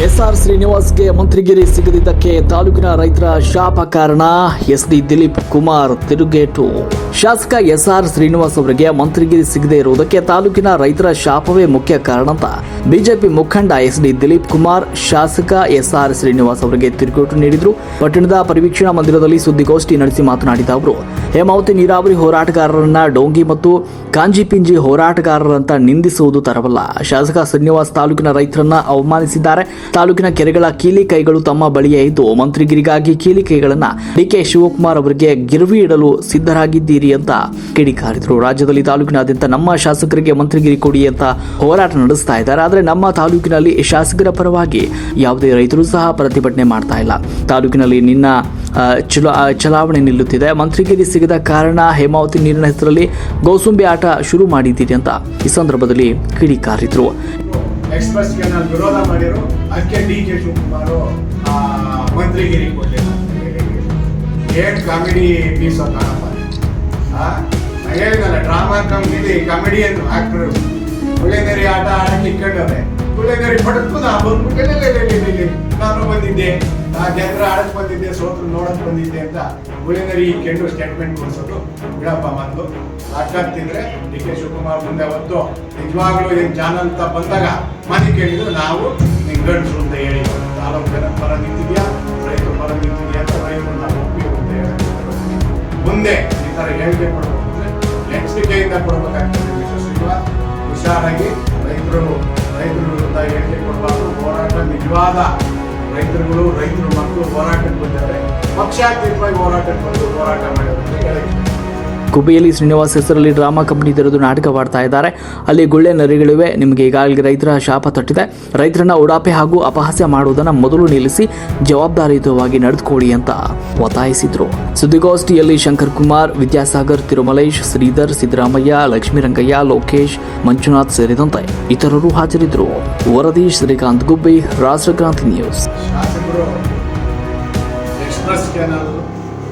S R ಶ್ರೀನಿವಾಸ್ಗೆ ಮಂತ್ರಿಗಿರಿ ಸಿಗದಿದ್ದಕ್ಕೆ ತಾಲೂಕಿನ ರೈತರ ಶಾಪ ಕಾರಣ. ಎಸ್ಡಿ ದಿಲೀಪ್ ಕುಮಾರ್ ತಿರುಗೇಟು. ಶಾಸಕ ಎಸ್ಆರ್ ಶ್ರೀನಿವಾಸ್ ಅವರಿಗೆ ಮಂತ್ರಿಗಿರಿ ಸಿಗದೇ ಇರುವುದಕ್ಕೆ ತಾಲೂಕಿನ ರೈತರ ಶಾಪವೇ ಮುಖ್ಯ ಕಾರಣ ಅಂತ ಬಿಜೆಪಿ ಮುಖಂಡ ಎಸ್ಡಿ ದಿಲೀಪ್ ಕುಮಾರ್ ಶಾಸಕ ಎಸ್ಆರ್ ಶ್ರೀನಿವಾಸ್ ಅವರಿಗೆ ತಿರುಗೇಟು ನೀಡಿದರು. ಪಟ್ಟಣದ ಪರಿವೀಕ್ಷಣಾ ಮಂದಿರದಲ್ಲಿ ಸುದ್ದಿಗೋಷ್ಠಿ ನಡೆಸಿ ಮಾತನಾಡಿದ ಅವರು, ಹೇಮಾವತಿ ನೀರಾವರಿ ಹೋರಾಟಗಾರರನ್ನ ಡೋಂಗಿ ಮತ್ತು ಕಾಂಜಿಪಿಂಜಿ ಹೋರಾಟಗಾರರಂತ ನಿಂದಿಸುವುದು ತರವಲ್ಲ. ಶಾಸಕ ಶ್ರೀನಿವಾಸ್ ತಾಲೂಕಿನ ರೈತರನ್ನ ಅವಮಾನಿಸಿದ್ದಾರೆ. ತಾಲೂಕಿನ ಕೆರೆಗಳ ಕೀಲಿ ಕೈಗಳು ತಮ್ಮ ಬಳಿಯೇ ಇದ್ದು ಮಂತ್ರಿಗಿರಿಗಾಗಿ ಕೀಲಿ ಕೈಗಳನ್ನ ಡಿಕೆ ಶಿವಕುಮಾರ್ ಅವರಿಗೆ ಗಿರ್ವಿ ಇಡಲು ಸಿದ್ಧರಾಗಿದ್ದೀರಿ ಅಂತ ಕಿಡಿಕಾರಿದರು. ರಾಜ್ಯದಲ್ಲಿ ತಾಲೂಕಿನಾದ್ಯಂತ ನಮ್ಮ ಶಾಸಕರಿಗೆ ಮಂತ್ರಿಗಿರಿ ಕೊಡಿ ಅಂತ ಹೋರಾಟ ನಡೆಸ್ತಾ ಇದ್ದಾರೆ. ಆದರೆ ನಮ್ಮ ತಾಲೂಕಿನಲ್ಲಿ ಶಾಸಕರ ಪರವಾಗಿ ಯಾವುದೇ ರೈತರು ಸಹ ಪ್ರತಿಭಟನೆ ಮಾಡ್ತಾ ಇಲ್ಲ. ತಾಲೂಕಿನಲ್ಲಿ ನಿನ್ನ ಚಲಾವಣೆ ನಿಲ್ಲುತ್ತಿದೆ. ಮಂತ್ರಿಗಿರಿ ಸಿಗದ ಕಾರಣ ಹೇಮಾವತಿ ನೀರಿನ ಹೆಸರಲ್ಲಿ ಗೋಸುಂಬಿ ಆಟ ಶುರು ಮಾಡಿದ್ದೀರಿ ಅಂತ ಈ ಸಂದರ್ಭದಲ್ಲಿ ಕಿಡಿಕಾರಿದ್ರು. ಎಕ್ಸ್ಪ್ರೆಸ್ ಕೆನಾಲ್ ವಿರೋಧ ಮಾಡಿರು, ಅದಕ್ಕೆ ಡಿಕೆ ಶಿವಕುಮಾರ್ ಮಂತ್ರಿಗಿರಿ ಕೊಡಲಿಲ್ಲ. ಏನ್ ಕಾಮಿಡಿ ಪೀಸ್ ಕಾಣಪ್ಪ. ಹೇಳಿದಲ್ಲ, ಡ್ರಾಮಾ ಕಂಪ್ನಿಲಿ ಕಾಮಿಡಿಯನ್ ಆಕ್ಟರ್ ಕುಳೆನರಿ ಆಟ ಆಡಕ್ಕೆ ಇಟ್ಕೊಂಡವ್ರೆ. ಕುಳೆನರಿ ಪಡಕ್ಕುದ ಬಂದ್ಬಿಟ್ಟು ನಾನು ಬಂದಿದ್ದೆ, ಜನರ ಆಡಕ್ ಬಂದಿದ್ದೆ, ಸೋತ್ರ ನೋಡಕ್ ಬಂದಿದ್ದೆ ಅಂತ ಕುಳೆನರಿ ಇಟ್ಕೊಂಡು ಸ್ಟೇಟ್ಮೆಂಟ್ ಕೊಡ್ಸೋದು ಬಿಡಪ್ಪ. ಮತ್ತು ಸಾಕಾಗ್ತಿದ್ರೆ ಡಿ ಕೆ ಶಿವಕುಮಾರ್ ಮುಂದೆ ಹೊತ್ತು ನಿಜವಾಗ್ಲೂ ಏನ್ ಚಾನಲ್ ಅಂತ ಬಂದಾಗ ಮನೆ ಕೇಳಿದ್ರು, ನಾವು ಗಂಡಸರು ಅಂತ ಹೇಳಿ ತಾಲೂಕಿನ ಪರ ನಿಂತಿದ್ಯಾ, ರೈತರ ಪರ ನಿಂತಿದ್ಯಾ ಅಂತ ರೈತರನ್ನ ಒಪ್ಪಿ ಅಂತ ಹೇಳಿ ಮುಂದೆ ಈ ತರ ಹೇಳಿಕೆ ಕೊಡಬೇಕು ಅಂದ್ರೆ ನೆಕ್ಸ್ಟ್ ಕೈಯಿಂದ ಕೊಡ್ಬೇಕಾಗ್ತದೆ. ಶ್ರೀನಿವಾಸ್ ಹುಷಾರಾಗಿ ರೈತರು ವಿರುದ್ಧ ಹೇಳಿಕೆ ಕೊಡಬಾರ್ದು. ಹೋರಾಟ ನಿಜವಾದ ರೈತರುಗಳು, ರೈತರ ಮಕ್ಕಳು ಹೋರಾಟಕ್ಕೆ ಬಂದಿದ್ದಾರೆ. ಪಕ್ಷಾತೀತವಾಗಿ ಹೋರಾಟಕ್ಕೆ ಬಂದು ಹೋರಾಟ ಮಾಡಿದ್ರೆ ಹೇಳಿಕೆ. ಗುಬ್ಬಿಯಲ್ಲಿ ಶ್ರೀನಿವಾಸ್ ಹೆಸರಲ್ಲಿ ಡ್ರಾಮಾ ಕಂಪನಿ ತೆರೆದು ನಾಟಕವಾಡ್ತಾ ಇದ್ದಾರೆ. ಅಲ್ಲಿ ಗುಳ್ಳೆ ನರಿಗಳಿವೆ. ನಿಮಗೆ ಈಗಾಗಲೇ ರೈತರ ಶಾಪ ತಟ್ಟಿದೆ. ರೈತರನ್ನ ಉಡಾಪೆ ಹಾಗೂ ಅಪಹಾಸ್ಯ ಮಾಡುವುದನ್ನು ಮೊದಲು ನಿಲ್ಲಿಸಿ ಜವಾಬ್ದಾರಿಯುತವಾಗಿ ನಡೆದುಕೊಳ್ಳಿ ಅಂತ ಒತ್ತಾಯಿಸಿದ್ರು. ಸುದ್ದಿಗೋಷ್ಠಿಯಲ್ಲಿ ಶಂಕರ್ ಕುಮಾರ್, ವಿದ್ಯಾಸಾಗರ್, ತಿರುಮಲೇಶ್, ಶ್ರೀಧರ್, ಸಿದ್ದರಾಮಯ್ಯ, ಲಕ್ಷ್ಮೀರಂಗಯ್ಯ, ಲೋಕೇಶ್, ಮಂಜುನಾಥ್ ಸೇರಿದಂತೆ ಇತರರು ಹಾಜರಿದ್ದರು. ವರದಿ ಶ್ರೀಕಾಂತ್ ಗುಬ್ಬಿ, ರಾಷ್ಟ್ರಕ್ರಾಂತಿ ನ್ಯೂಸ್. ಎಕ್ಸ್ಪ್ರೆಸ್ ಕೆನಾಲ್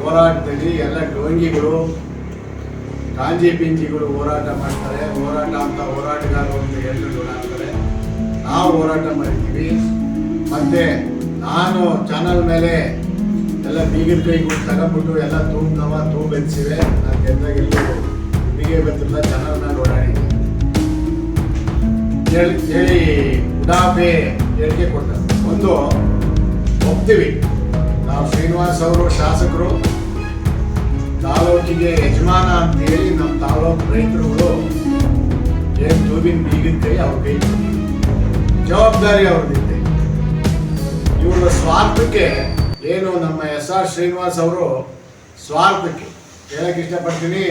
ಹೋರಾಟದಲ್ಲಿ ಎಲ್ಲ ಡೋಂಗಿಗಳು, ಕಾಂಜಿ ಪಿಂಜಿಗಳು ಹೋರಾಟ ಮಾಡ್ತಾರೆ. ಹೋರಾಟ ಅಂತ ಹೋರಾಟಗಾರರು ಅಂತ ಹೇಳಿ ಓಡಾಡ್ತಾರೆ. ನಾವು ಹೋರಾಟ ಮಾಡಿದ್ದೀವಿ. ಮತ್ತೆ ನಾನು ಚಾನಲ್ ಮೇಲೆ ಎಲ್ಲ ಬೀಗದ ಕೈಗಳು ತಗೊಂಡ್ಬಿಟ್ಟು ಎಲ್ಲ ತೂಬೆತ್ತಿಸಿವೆ. ನಾನು ಗೆದ್ದಾಗೆಲ್ಲೂ ಬೀಗೆ ಬೆತ್ತಿಲ್ಲ, ಚಾನಲ್ ಮೇಲೆ ಓಡಾಡಿದ್ದೀನಿ ಹೇಳಿ ಉಡಾಪೆ ಹೇಳಿಕೆ ಕೊಡ್ತಾರೆ. ಒಂದು ಒಪ್ತೀವಿ, ನಾವು ಶ್ರೀನಿವಾಸ್ ಅವರು ಶಾಸಕರು, ತಾಲೂಕಿಗೆ ಯಜಮಾನ ಅಂತ ಹೇಳಿ ನಮ್ಮ ತಾಲೂಕು ರೈತರುಗಳು ಏನ್ ತೂಬಿನ ಬೀಗದ ಕೈ ಅವ್ರ ಕೈ ಜವಾಬ್ದಾರಿ ಅವ್ರದ್ದಿದೆ. ಇವರ ಸ್ವಾರ್ಥಕ್ಕೆ ಏನು ನಮ್ಮ ಎಸ್ಆರ್ ಶ್ರೀನಿವಾಸ್ ಅವರು ಸ್ವಾರ್ಥಕ್ಕೆ ಹೇಳಕ್ ಇಷ್ಟಪಡ್ತೀನಿ.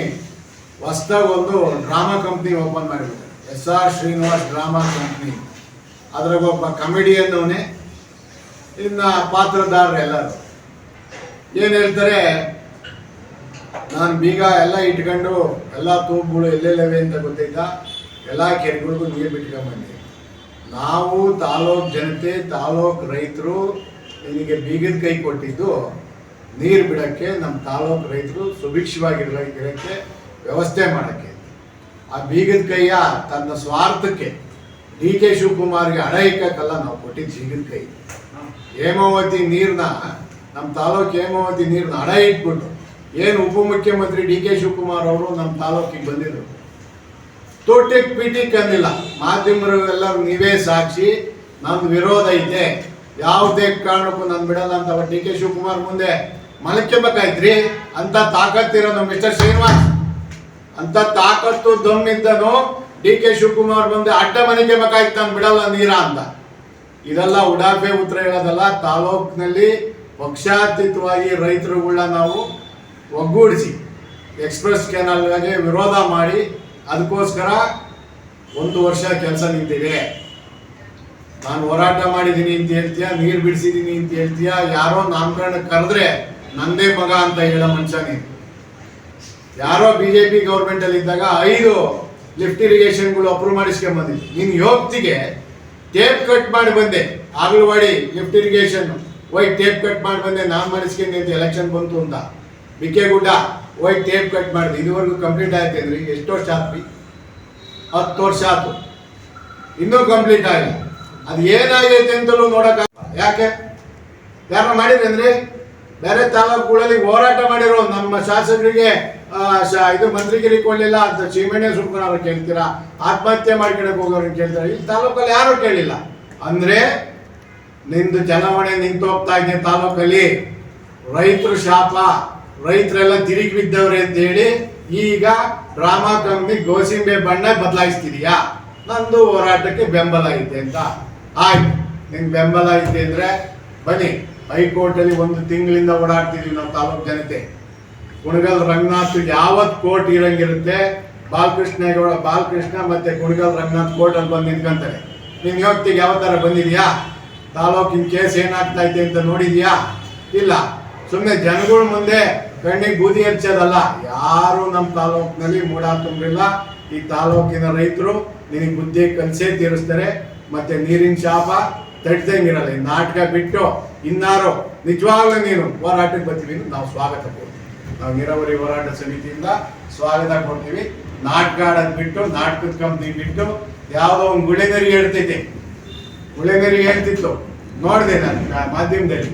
ಹೊಸದಾಗಿ ಒಂದು ಡ್ರಾಮಾ ಕಂಪ್ನಿ ಓಪನ್ ಮಾಡಿಬಿಟ್ಟಾರೆ, ಎಸ್ಆರ್ ಶ್ರೀನಿವಾಸ್ ಡ್ರಾಮಾ ಕಂಪ್ನಿ. ಅದ್ರಾಗ ಒಬ್ಬ ಕಮಿಡಿಯನ್ ಅವನೇ, ಇನ್ನ ಪಾತ್ರದಾರರು ಎಲ್ಲರೂ ಏನ್ ಹೇಳ್ತಾರೆ, ನಾನು ಬೀಗ ಎಲ್ಲ ಇಟ್ಕೊಂಡು ಎಲ್ಲ ತೂಬುಗಳು ಎಲ್ಲೆಲ್ಲವೆ ಅಂತ ಗೊತ್ತಿದ್ದ ಎಲ್ಲ ಕೆರೆಗಳಿಗೂ ನೀರು ಬಿಟ್ಕೊಂಡ್ಬಂದೆ. ನಾವು ತಾಲೂಕು ಜನತೆ, ತಾಲೂಕು ರೈತರು ನಿನಗೆ ಬೀಗದ ಕೈ ಕೊಟ್ಟಿದ್ದು ನೀರು ಬಿಡೋಕ್ಕೆ, ನಮ್ಮ ತಾಲೂಕು ರೈತರು ಸುಭಿಕ್ಷವಾಗಿರೋಕ್ಕೆ ವ್ಯವಸ್ಥೆ ಮಾಡೋಕ್ಕೆ. ಆ ಬೀಗದ ಕೈಯ ತನ್ನ ಸ್ವಾರ್ಥಕ್ಕೆ ಡಿ ಕೆ ಶಿವಕುಮಾರ್ಗೆ ಹಣ ಇಕ್ಕಕ್ಕಲ್ಲ ನಾವು ಕೊಟ್ಟಿದ್ದು ಬೀಗದ ಕೈ. ಹೇಮಾವತಿ ನೀರನ್ನ, ನಮ್ಮ ತಾಲೂಕು ಹೇಮಾವತಿ ನೀರನ್ನ ಹಣ ಇಟ್ಬಿಟ್ಟು ಏನು ಉಪಮುಖ್ಯಮಂತ್ರಿ ಡಿ ಕೆ ಶಿವಕುಮಾರ್ ಅವರು ನಮ್ಮ ತಾಲೂಕಿಗೆ ಬಂದಿದ್ರು, ತೋಟಕ್ಕೆ ಪೀಟಿಕ್ ಅಂದಿಲ್ಲ. ಮಾಧ್ಯಮರು ಎಲ್ಲರೂ ನೀವೇ ಸಾಕ್ಷಿ, ನಂದು ವಿರೋಧ ಐತೆ, ಯಾವುದೇ ಕಾರಣಕ್ಕೂ ನಾನು ಬಿಡಲ್ಲ ಅಂತ ಡಿ ಕೆ ಶಿವಕುಮಾರ್ ಮುಂದೆ ಮಲಕ್ಕೋಬೇಕಾಯ್ತ್ರಿ. ಅಂತ ತಾಕತ್ತಿರೋ ನಮ್ಮ ಮಿಸ್ಟರ್ ಶ್ರೀನಿವಾಸ್, ಅಂತ ತಾಕತ್ತು ದಮ್ಮಿದ್ದನು ಡಿ ಕೆ ಶಿವಕುಮಾರ್ ಬಂದೆ ಅಡ್ಡ ಮನಿಕೋಬೇಕಾಯ್ತು, ನಾನು ಬಿಡಲ್ಲ ನೀರ ಅಂತ. ಇದೆಲ್ಲ ಉಡಾಫೆ ಉತ್ತರ ಹೇಳೋದಲ್ಲ. ತಾಲೂಕಿನಲ್ಲಿ ಪಕ್ಷಾತೀತವಾಗಿ ರೈತರುಗಳನ್ನ ನಾವು ಒಗ್ಗೂಡಿಸಿ ಎಕ್ಸ್ಪ್ರೆಸ್ ಕೆನಾಲ್ಗೆ ವಿರೋಧ ಮಾಡಿ ಅದಕ್ಕೋಸ್ಕರ 1 ವರ್ಷ ಕೆಲಸ ನಿಂತಿದೆ. ನಾನು ಹೋರಾಟ ಮಾಡಿದ್ದೀನಿ ಅಂತ ಹೇಳ್ತೀಯ, ನೀರು ಬಿಡಿಸಿದ್ದೀನಿ ಅಂತ ಹೇಳ್ತೀಯ, ಯಾರೋ ನಾಮಕರಣ ಕರೆದ್ರೆ ನಂದೇ ಮಗ ಅಂತ ಹೇಳೋ ಮನುಷ್ಯ ನೀನು. ಯಾರೋ ಬಿಜೆಪಿ ಗೌರ್ಮೆಂಟ್ ಅಲ್ಲಿ ಇದ್ದಾಗ 5 ಲಿಫ್ಟ್ ಇರಿಗೇಷನ್ಗಳು ಅಪ್ರೂವ್ ಮಾಡಿಸ್ಕೊಂಡ್ಬಂದಿದ್ದೆ. ನೀನು ಯೋಗ್ತಿಗೆ ಟೇಪ್ ಕಟ್ ಮಾಡಿ ಬಂದೆ, ಆಗಲವಾಡಿ ಲಿಫ್ಟ್ ಇರಿಗೇಷನ್ ಹೋಗಿ ಟೇಪ್ ಕಟ್ ಮಾಡಿ ಬಂದೆ, ನಾನು ಮಾಡಿಸ್ಕೊಂಡೆ ಅಂತ ಎಲೆಕ್ಷನ್ ಬಂತು ಅಂತ ಬಿಕೆಗುಡ್ಡ ಹೋಗಿ ಟೇಪ್ ಕಟ್ ಮಾಡಿದ್ವಿ. ಇದುವರೆಗೂ ಕಂಪ್ಲೀಟ್ ಆಯ್ತು ಅಂದ್ರೆ ಎಷ್ಟು ವರ್ಷ ಆತ್ರಿ? 10 ವರ್ಷ ಆಯ್ತು, ಇನ್ನೂ ಕಂಪ್ಲೀಟ್ ಆಗಿಲ್ಲ. ಅದು ಏನಾಗೈತೆ ಅಂತಲೂ ನೋಡೋಕ್ಕಾಗಲ್ಲ. ಯಾಕೆ? ಯಾರು ಮಾಡಿದ್ರಿ? ಬೇರೆ ತಾಲೂಕುಗಳಲ್ಲಿ ಹೋರಾಟ ಮಾಡಿರೋ ನಮ್ಮ ಶಾಸಕರಿಗೆ ಇದು ಮಂತ್ರಿಗಿರಿ ಕೊಡಲಿಲ್ಲ ಅಂತ ಚೀಮಣ್ಣೆ ಸುಮ್ಕನವ್ರು ಕೇಳ್ತೀರಾ, ಆತ್ಮಹತ್ಯೆ ಮಾಡ್ಕೊಳಕ್ ಹೋಗೋರು ಕೇಳ್ತೀರಾ. ಈ ತಾಲೂಕಲ್ಲಿ ಯಾರು ಕೇಳಿಲ್ಲ. ಅಂದ್ರೆ ನಿಂದು ಚಲಾವಣೆ ನಿಂತೋಗ್ತಾ ಇದೆ ತಾಲೂಕಲ್ಲಿ. ರೈತರು ಶಾಪ, ರೈತರೆಲ್ಲ ತಿರುಗಿ ಬಿದ್ದವ್ರೆ ಅಂತ ಹೇಳಿ ಈಗ ಡ್ರಾಮಾ ಕಂಪ್ನಿ ಗೋಸಿಂಬೆ ಬಣ್ಣ ಬದಲಾಯಿಸ್ತಿದೀಯಾ? ನಂದು ಹೋರಾಟಕ್ಕೆ ಬೆಂಬಲ ಐತೆ ಅಂತ. ಆಯ್ತು, ನಿನ್ ಬೆಂಬಲ ಐತೆ ಅಂದ್ರೆ ಬನ್ನಿ. ಹೈಕೋರ್ಟಲ್ಲಿ 1 ತಿಂಗಳಿಂದ ಓಡಾಡ್ತಿದೀವಿ ನಾವು ತಾಲೂಕು ಜನತೆ. ಕುಣಗಲ್ ರಂಗನಾಥ್ ಯಾವತ್ ಕೋರ್ಟ್ ಇರಂಗಿರುತ್ತೆ, ಬಾಲಕೃಷ್ಣ ಮತ್ತೆ ಕುಣಗಲ್ ರಂಗನಾಥ್ ಕೋರ್ಟ್ ಅಲ್ಲಿ ಬಂದು ನಿಂತ್ಕೊಂತಾರೆ. ನೀನ್ ಇವತ್ತಿಗೆ ಯಾವ ತರ ಬಂದಿದ್ಯಾ? ತಾಲೂಕಿನ ಕೇಸ್ ಏನಾಗ್ತಾ ಐತೆ ಅಂತ ನೋಡಿದ್ಯಾ? ಇಲ್ಲ. ಸುಮ್ಮನೆ ಜನಗಳ ಮುಂದೆ ಕಣ್ಣಿಗೆ ಬೂದಿ ಹಚ್ಚೋದಲ್ಲ. ಯಾರು ನಮ್ಮ ತಾಲೂಕಿನಲ್ಲಿ ಮೂಡ ತುಂಬಿಲ್ಲ. ಈ ತಾಲೂಕಿನ ರೈತರು ನಿನಗೆ ಬುದ್ಧಿ ಕಲ್ಸೇ ತೀರಿಸ್ತಾರೆ. ಮತ್ತೆ ನೀರಿನ ಶಾಪ ತಡ್ದಂಗಿರಲ್ಲ. ಈ ನಾಟಕ ಬಿಟ್ಟು ಇನ್ನಾರು ನಿಜವಾಗ್ಲೂ ನೀನು ಹೋರಾಟಕ್ಕೆ ಬರ್ತೀವಿ, ನಾವು ಸ್ವಾಗತ ಕೊಡ್ತೀವಿ. ನಾವು ನೀರಾವರಿ ಹೋರಾಟ ಸಮಿತಿಯಿಂದ ಸ್ವಾಗತ ಕೊಡ್ತೀವಿ. ನಾಟಕ ಆಡೋದು ಬಿಟ್ಟು, ನಾಟಕದ ಕಂಪ್ನಿ ಬಿಟ್ಟು, ಯಾವುದೋ ಒಂದು ಗುಳೆಗರಿ ಹೇಳ್ತಿತ್ತು, ನೋಡಿದೆ ನಾನು ಮಾಧ್ಯಮದಲ್ಲಿ.